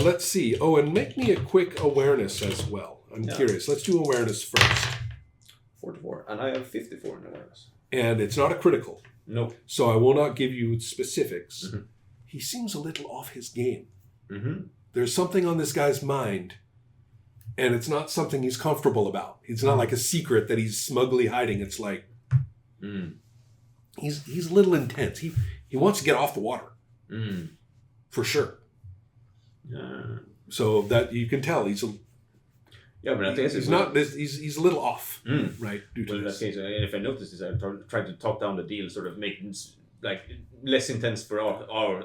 let's see. Oh, and make me a quick awareness as well. I'm curious. Let's do awareness first. 44, and I have 54 in awareness. And it's not a critical. No. So I will not give you specifics. Mm-hmm. He seems a little off his game. Mm-hmm. There's something on this guy's mind, and it's not something he's comfortable about. It's not like a secret that he's smugly hiding. It's like he's a little intense. He wants to get off the water. For sure. So that you can tell he's but I think he's not. He's a little off, right? Due to in that case, if I notice this, I try to talk down the deal, sort of make it like less intense for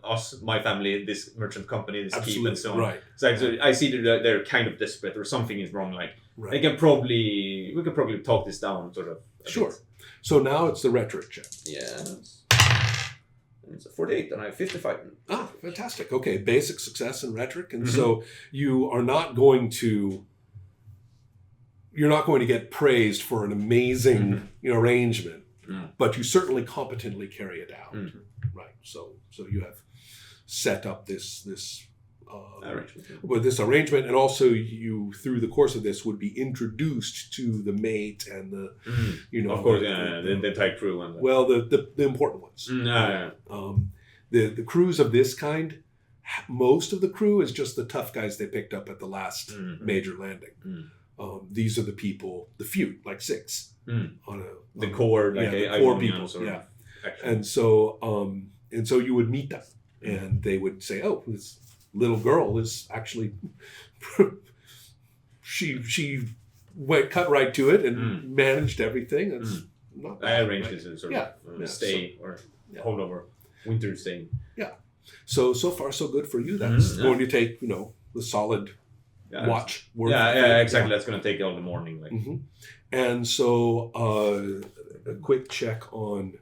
us, my family, this merchant company, this keep, and so on. Right. So I see that they're kind of desperate, or something is wrong. Like we could probably talk this down, sort of. Sure. So now it's the rhetoric check. Yes. It's a 48, and I have 55. Ah, fantastic. Okay, basic success in rhetoric, and so you are not going to. You're not going to get praised for an amazing arrangement, but you certainly competently carry it out, right? So you have set up this arrangement, and also you through the course of this would be introduced to the mate and the of course the entire crew and the important ones. The crews of this kind, most of the crew is just the tough guys they picked up at the last major landing. These are the people, the few, like 6 on the core, like the core people, and so you would meet them, and they would say, "Oh, this little girl is actually she cut right to it and managed everything." It's not bad, I arranged this as sort of stay or hold over winter stay. Yeah. So far so good for you. That's going to take the solid. Watch. Exactly. That's going to take all the morning. Like. And so a quick check on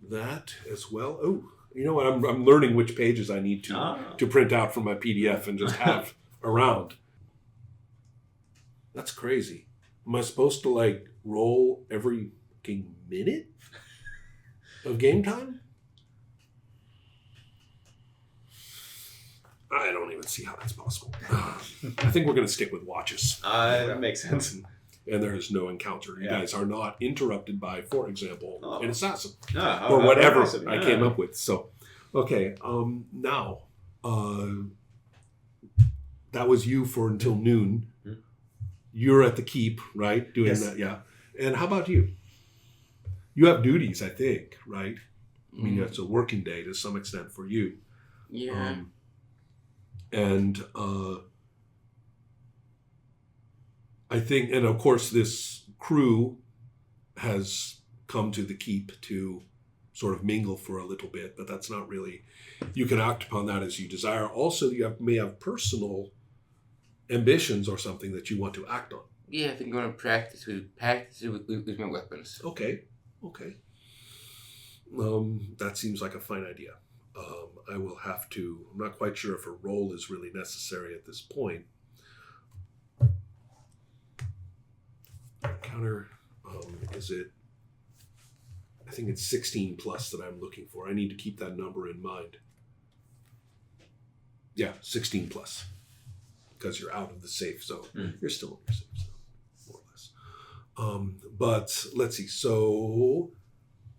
that as well. Oh, you know what? I'm learning which pages I need to print out from my PDF and just have around. That's crazy. Am I supposed to roll every minute of game time? I don't even see how that's possible. I think we're going to stick with watches. That makes sense. And there is no encounter. You guys are not interrupted by, for example, an assassin. Or whatever I came up with. So, okay. Now, that was you for until noon. You're at the keep, right? Doing that, yeah. And how about you? You have duties, I think, right? I mean, it's a working day to some extent for you. Yeah. And I think, and of course, this crew has come to the keep to sort of mingle for a little bit, but that's not really, you can act upon that as you desire. Also, you may have personal ambitions or something that you want to act on. Yeah, I think I'm going to practice with my weapons. Okay. That seems like a fine idea. I will have to, I'm not quite sure if a roll is really necessary at this point. Counter, is it, I think it's 16 plus that I'm looking for. I need to keep that number in mind. Yeah, 16 plus. Because you're out of the safe zone. You're still in your safe zone, more or less. But let's see, so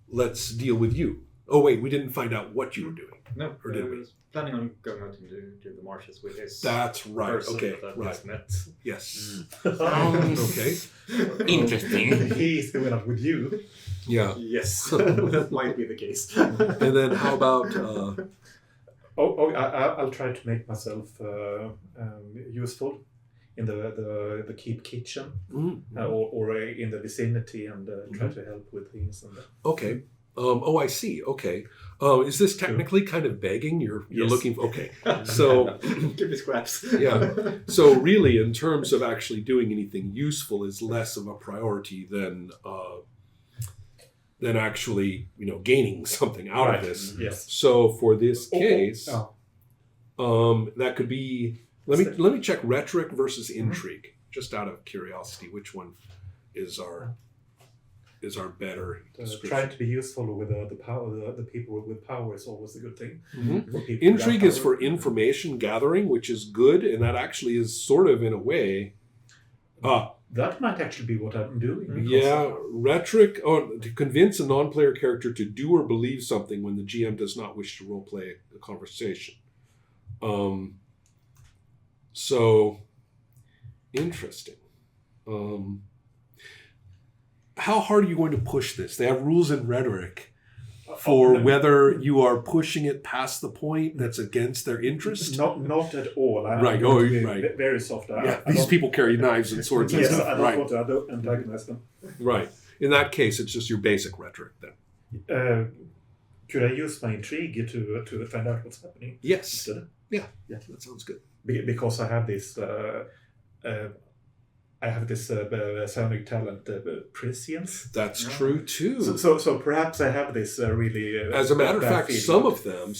let's deal with you. Oh wait, we didn't find out what you were doing. No, or did we? Was planning on going out to do the marshes with his. That's right. Okay, that right. Met. Yes. Okay. Interesting. He's going out with you. Yeah. Yes, that might be the case. And then how about? I'll try to make myself useful in the keep kitchen or in the vicinity and try to help with things. And okay. I see. Okay. Is this technically kind of begging? You're looking for, okay. So give me scraps. Yeah. So really, in terms of actually doing anything useful, is less of a priority than actually gaining something out of this. Yes. So for this case, that could be. Let me check rhetoric versus intrigue, just out of curiosity. Which one is our? is our better description. Trying to be useful with the power. The people with power is always a good thing. Mhm. For people Intrigue without is for power. information gathering, which is good, and that actually is sort of in a way. That might actually be what I'm doing. because- Yeah, rhetoric to convince a non-player character to do or believe something when the GM does not wish to roleplay the conversation. So interesting. How hard are you going to push this? They have rules in rhetoric for no. whether you are pushing it past the point that's against their interest. Not at all. Right, I'm oh, going to be right. Very soft. Yeah, these people carry knives and swords and Yes, stuff. I don't Right, want to antagonize them. right. In that case, it's just your basic rhetoric then. Could I use my intrigue to find out what's happening? Yes. Instead? Yeah, that sounds good. Because I have this. I have this psionic talent, prescience. That's true too. So perhaps I have this really. As a matter of bad fact, feeling.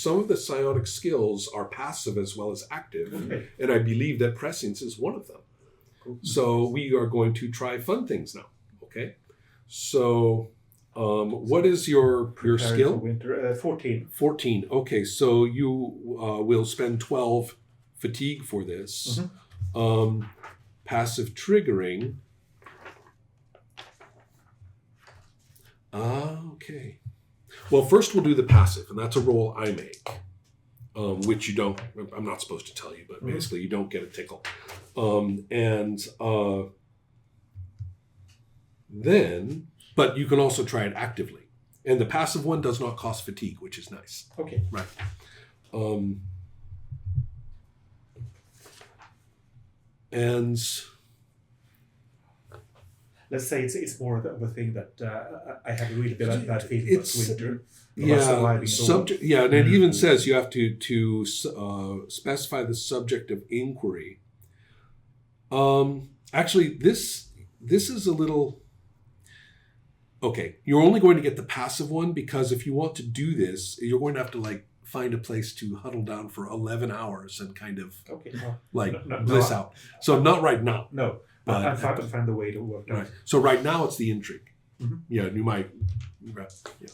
some of the psionic skills are passive as well as active, Okay. and I believe that prescience is one of them. Cool. So we are going to try fun things now. Okay. So, what is your Preparing for skill? winter. 14. 14. Okay, so you will spend 12 fatigue for this. Passive triggering. Okay. Well, first we'll do the passive, and that's a roll I make, which you don't. I'm not supposed to tell you, but basically you don't get a tickle. Then, but you can also try it actively, and the passive one does not cost fatigue, which is nice. Okay. Right. And Let's say it's more of a thing that I have a really bad feeling It's- about winter. yeah, surviving the subject. Yeah, and it even says you have to specify the subject of inquiry. Actually, this is a little. Okay, you're only going to get the passive one because if you want to do this, you're going to have to find a place to huddle down for 11 hours and kind of Okay. bliss out. So not right now. No. But- I'm trying to find a way to work out. Right. So right now it's the intrigue. Mhm. Yeah, you might. Yeah.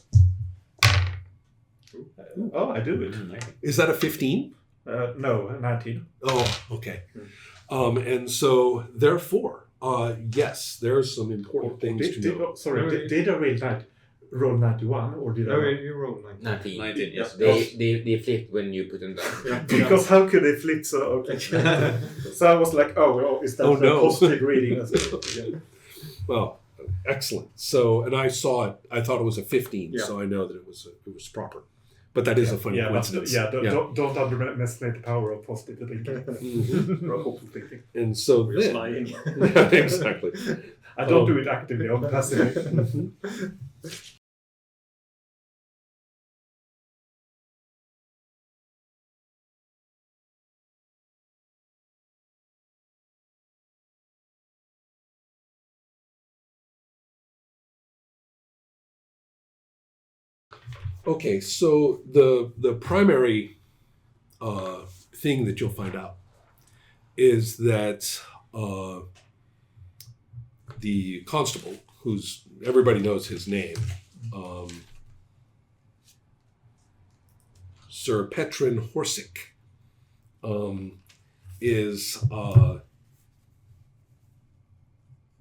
Oh, I do it. Is that a 15? No, 19. Oh, okay. And so therefore, yes, there's some important things to know. Did I roll 91 or did No, I? you rolled 19. 19, yes. They flipped when you put them down. Because how could they flip so? Okay. So I was like, is that Oh, a no. positive reading? Yeah. Well, excellent. So, and I saw it. I thought it was a 15, Yeah. so I know that it was proper. But that is a funny coincidence. Don't underestimate the power of positive thinking Mhm. or hopeful thinking. And so We're then, lying. yeah, exactly. I don't do it actively, I'm passively. Okay, so the primary thing that you'll find out is that the constable, who's everybody knows his name, Sir Petrin Horsick, is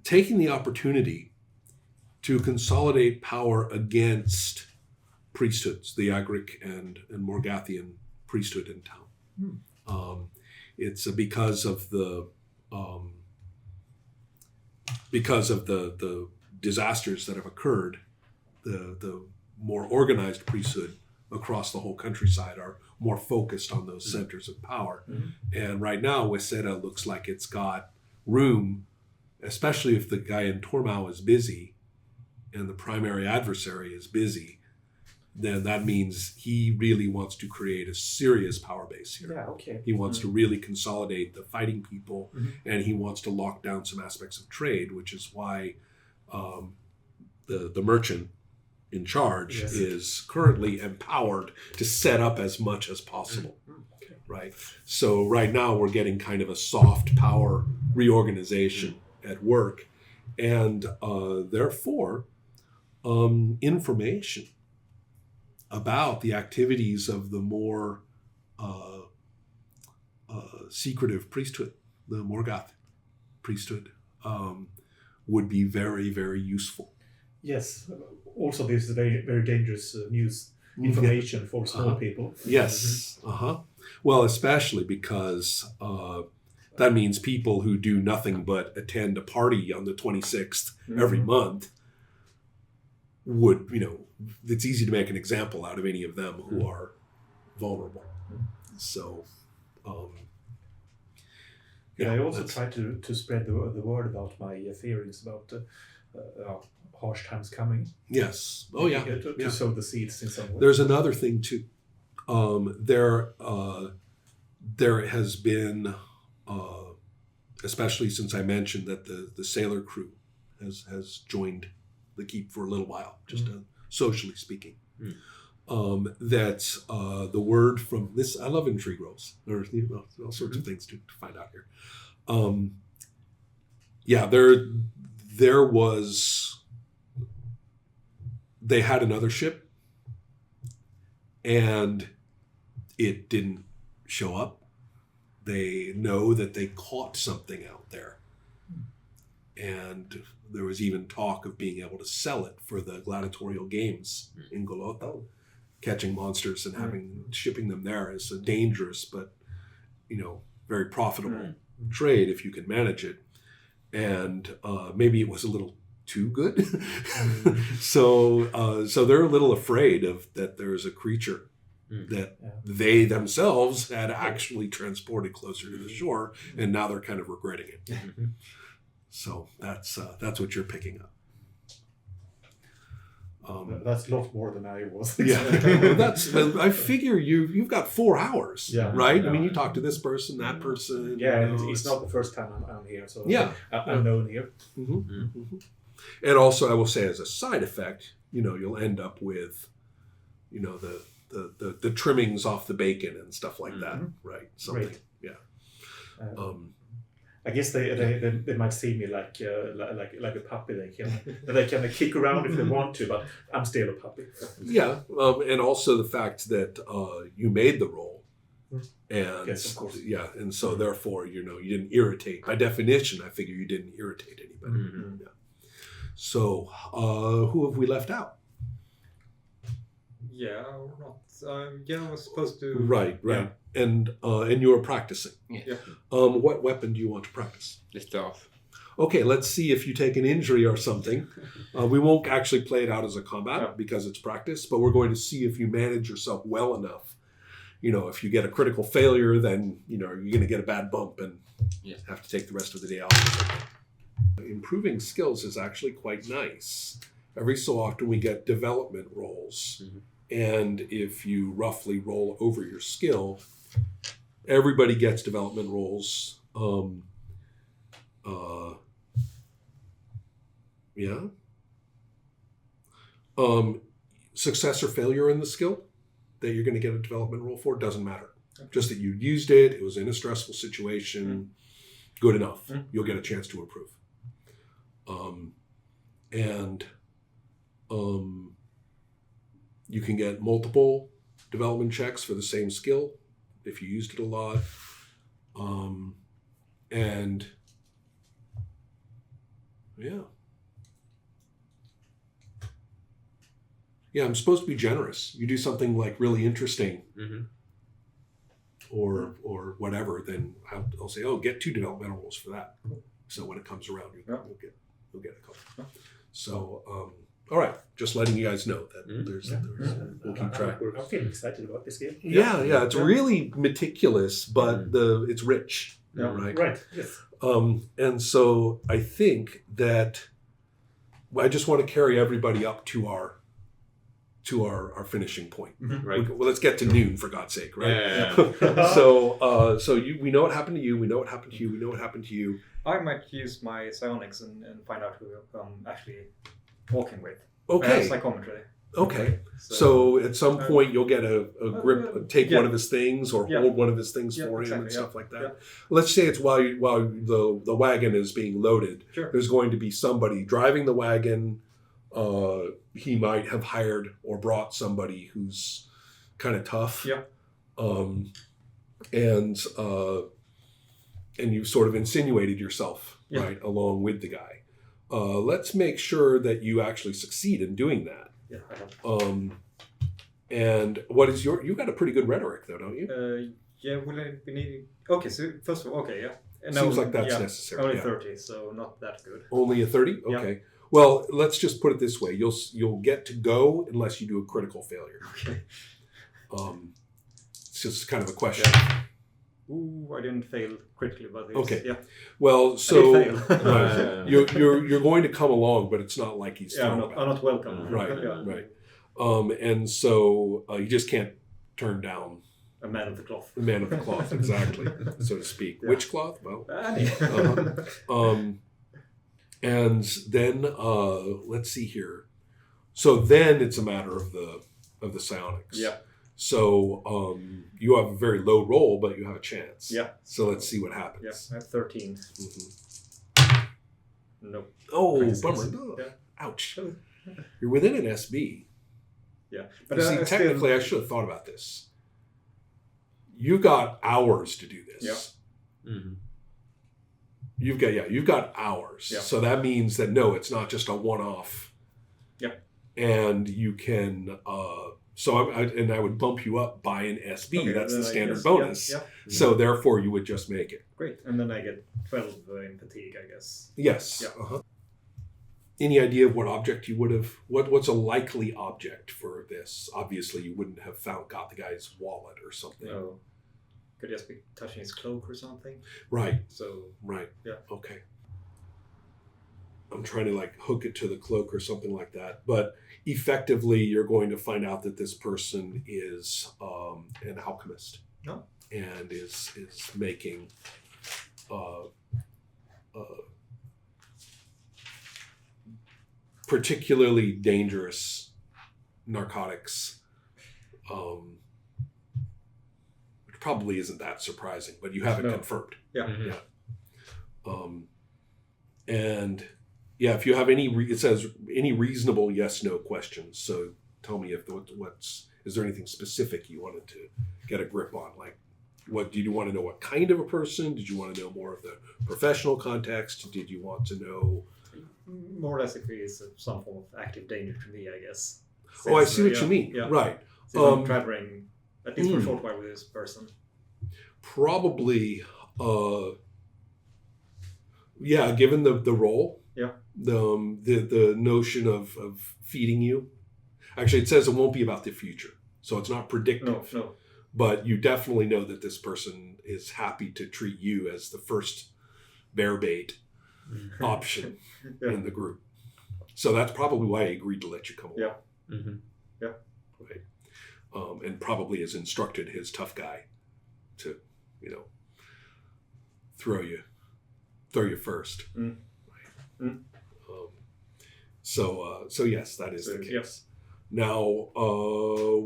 taking the opportunity to consolidate power against priesthoods, the Agric and Morgathian priesthood in town. It's because of the disasters that have occurred. The more organized priesthood across the whole countryside are more focused on those centers of power. And right now, Wesera looks like it's got room, especially if the guy in Tormau is busy and the primary adversary is busy. Then that means he really wants to create a serious power base here. Yeah, okay. He wants to really consolidate the fighting people, and he wants to lock down some aspects of trade, which is why the merchant in charge is currently empowered to set up as much as possible. Right? So right now we're getting kind of a soft power reorganization at work, and therefore information about the activities of the more secretive priesthood, the Morgoth priesthood, would be very, very useful. Yes. Also, this is very, very dangerous news information for small people. Yes. Well, especially because that means people who do nothing but attend a party on the 26th every month would, it's easy to make an example out of any of them who are vulnerable. So, I also try to spread the word about my feelings about harsh times coming. Yes. Oh, yeah. To sow the seeds in some way. There's another thing too. There has been, especially since I mentioned that the sailor crew has joined the keep for a little while, just socially speaking. That the word from this, I love intrigue rolls. There's all sorts of things to find out here. They had another ship and it didn't show up. They know that they caught something out there. And there was even talk of being able to sell it for the gladiatorial games in Golota. Catching monsters and shipping them there is a dangerous but very profitable trade if you can manage it. And maybe it was a little too good. So they're a little afraid of that there's a creature that they themselves had actually transported closer to the shore, and now they're kind of regretting it. So that's what you're picking up. That's a lot more than I was. Well, I figure you've got 4 hours, right? Yeah. I mean, you talk to this person, that person. Yeah, it's not the first time I'm here, so I'm known here. And also, I will say, as a side effect, you'll end up with, the trimmings off the bacon and stuff like that, right? Something, I guess they might see me like a puppy. They can kick around if they want to, but I'm still a puppy. Yeah, and also the fact that you made the roll, and yes, of course. Yeah, and so therefore you didn't irritate. By definition, I figure you didn't irritate anybody. Yeah. So who have we left out? Yeah, or not. I was supposed to. Right. Yeah. And you were practicing. Yeah. What weapon do you want to practice? The staff. Okay, let's see if you take an injury or something. We won't actually play it out as a combat because it's practice, but we're going to see if you manage yourself well enough. If you get a critical failure, then you're going to get a bad bump and have to take the rest of the day off. Improving skills is actually quite nice. Every so often we get development rolls. And if you roughly roll over your skill, everybody gets development rolls. Success or failure in the skill that you're going to get a development roll for doesn't matter. Just that you used it, it was in a stressful situation, good enough. You'll get a chance to improve. You can get multiple development checks for the same skill if you used it a lot. I'm supposed to be generous. You do something like really interesting or whatever, then I'll say, get 2 developmental rolls for that. So when it comes around, you'll get a couple. So, all right, just letting you guys know that we'll keep track. I'm feeling excited about this game. Yeah, it's really meticulous, but it's rich. Right. Yes. And so I think that I just want to carry everybody up to our finishing point. Right. Well, let's get to noon, for God's sake, right? Yeah. So we know what happened to you. We know what happened to you. We know what happened to you. I might use my psionics and find out who I'm actually walking with. Okay. I have psychometry. Okay. So at some point you'll get a grip, take one of his things or hold one of his things for him and stuff like that. Yeah. Let's say it's while the wagon is being loaded. Sure. There's going to be somebody driving the wagon, he might have hired or brought somebody who's kind of tough. Yeah. And you've sort of insinuated yourself, Yeah. right, along with the guy. Let's make sure that you actually succeed in doing that. Yeah, I have. And what is you got a pretty good rhetoric though, don't you? Yeah, will I be needing... Okay, so first of all, okay, yeah. Seems like that's necessary. Only yeah. 30, so not that good. Only a 30? Yeah. Okay. Well, let's just put it this way. You'll get to go unless you do a critical failure. Okay. It's just kind of a question. Yeah. Ooh, I didn't fail critically, but it's, Okay. yeah. Well, so I did fail. right, you're going to come along, but it's not like he's Yeah, I'm thrown not, I'm not welcome. Right, Yeah. right. And so you just can't turn down A man of the cloth. the man of the cloth, exactly, so to speak. Yeah. Which cloth? Well, Annie. and then let's see here. So then it's a matter of the psionics. Yeah. So you have a very low roll, but you have a chance. Yeah. So let's see what Yeah, happens. I have 13. Mhm. No. Oh, 26. bummer. Oh, Yeah. ouch. You're within an SB. Yeah. But see, technically, I should have thought about this. You got hours to do this. Yeah. Mm-hmm. You've got hours. Yeah. So that means that no, it's not just a one-off. Yeah. And you can. So I would bump you up by an SB. Okay, That's then the I standard guess- bonus. Yeah, So therefore, you would just make it. great. And then I get 12 in fatigue, I guess. Yes. Yeah. Uh-huh. Any idea of what object you would have? What's a likely object for this? Obviously, you wouldn't have got the guy's wallet or something. No. Could just be touching his cloak or something. Right. So, Right. Yeah. Okay. I'm trying to hook it to the cloak or something like that. But effectively, you're going to find out that this person is an alchemist. No. And is making particularly dangerous narcotics. Which probably isn't that surprising, but you have it No. confirmed. yeah. Mm-hmm. Yeah. And yeah, if you have any, it says any reasonable yes/no questions. So tell me if is there anything specific you wanted to get a grip on? Like, what did you want to know? What kind of a person? Did you want to know more of the professional context? Did you want to know? More or less, if he is some form of active danger to me, I guess. Oh, I Since, see what yeah, you mean. Yeah. Right. So I'm traveling at least for a mm. short while with this person. Probably. Yeah, given the role. Yeah. The notion of feeding you. Actually, it says it won't be about the future, so it's not predictive. No. But you definitely know that this person is happy to treat you as the first bear bait option Yeah. in the group. So that's probably why he agreed to let you come along. Yeah. Mm-hmm. Right. And probably has instructed his tough guy to, throw you first. Mm. Right. Mm. So yes, that is the case. Yes. Now,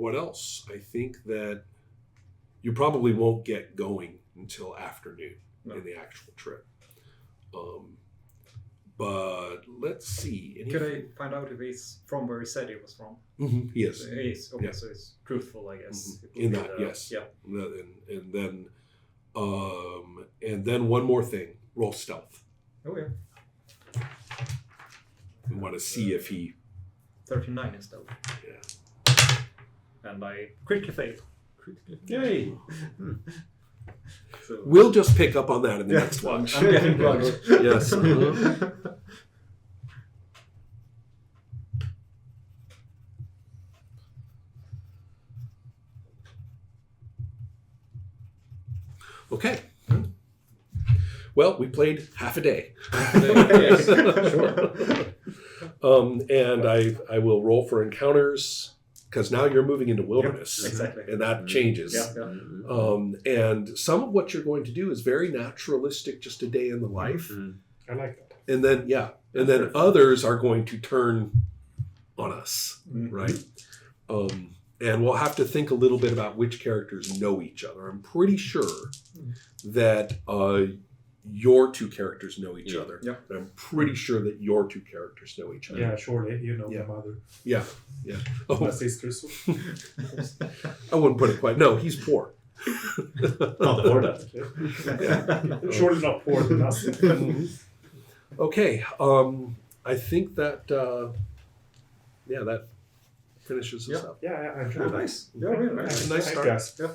what else? I think that you probably won't get going until afternoon in the actual trip. But let's see. Could I find out if he's from where he said he was from? Mhm, he is. He is. Okay, Yeah. so it's truthful, I guess. Mhm. It would In be that, yes. Yeah. And then one more thing. Roll stealth. Oh, yeah. We want to see if he. 39 is stealth. Yeah. And I critically failed. Yay! So, We'll just pick up on that in the yeah, next one. I'm getting drugged. Yes. Okay. Well, we played half a day. Yes, sure. And I will roll for encounters because now you're moving into wilderness. Exactly. And that changes. Yeah. And some of what you're going to do is very naturalistic, just a day in the life. I like that. And then others are going to turn on us, Mhm. right? And we'll have to think a little bit about which characters know each other. I'm pretty sure that your two characters know each Yeah. other. Yeah. And I'm pretty sure that your two characters know each other. Yeah, surely you know Yeah. my mother, Yeah. my Oh, sisters. I wouldn't put it quite. No, he's poor. Can't afford that. Surely not poor than us. Okay. I think that that finishes us Yeah. up. Yeah, I Oh, nice. Yeah, really nice. Nice Thanks, start. guys. Yeah.